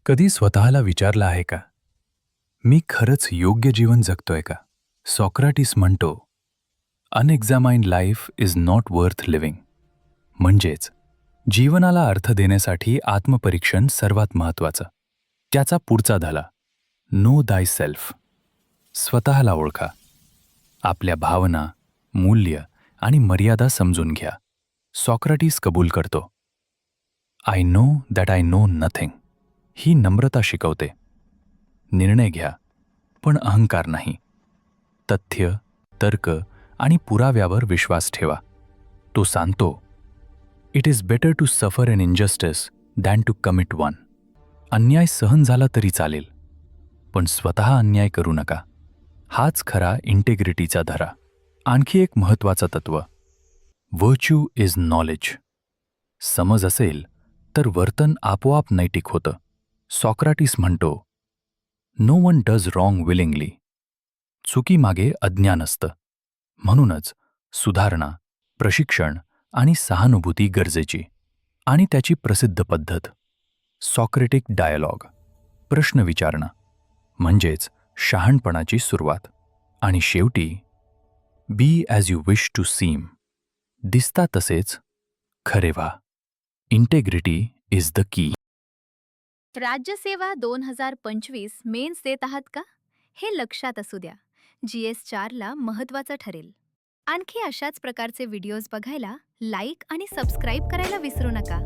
कधी स्वतःला विचारलं आहे का, मी खरंच योग्य जीवन जगतोय का? सॉक्राटिस म्हणतो, unexamined life is not worth living. म्हणजेच जीवनाला अर्थ देण्यासाठी आत्मपरीक्षण सर्वात महत्वाचं. त्याचा पुढचा धडा, नो दाय सेल्फ. स्वतःला ओळखा. आपल्या भावना, मूल्य आणि मर्यादा समजून घ्या. सॉक्राटिस कबूल करतो, I know that I know nothing. ही नम्रता शिकवते. निर्णय घ्या, पण अहंकार नाही. तथ्य, तर्क आणि पुराव्यावर विश्वास ठेवा. तो सांगतो, it is better to suffer an injustice than to commit one. अन्याय सहन झाला तरी चालेल, पण स्वतः अन्याय करू नका. हाच खरा इंटेग्रिटीचा धरा. आणखी एक महत्वाचं तत्व, व्हर्च्यू इज नॉलेज. समज असेल तर वर्तन आपोआप नैतिक होतं. सॉक्राटिस म्हणतो, no one does wrong willingly. चुकीमागे अज्ञान असतं. म्हणूनच सुधारणा, प्रशिक्षण आणि सहानुभूती गरजेची. आणि त्याची प्रसिद्ध पद्धत, सॉक्रेटिक डायलॉग, प्रश्न विचारणं, म्हणजेच शहाणपणाची सुरुवात. आणि शेवटी, be as you wish to seem. दिसता तसेच खरे व्हा. Integrity is the key. राज्यसेवा 2025 men's देत आहात का? हे लक्षात असू द्या. GS4 ला महत्त्वाचं ठरेल. आणखी अशाच प्रकारचे व्हिडिओज बघायला लाईक आणि सबस्क्राईब करायला विसरू नका.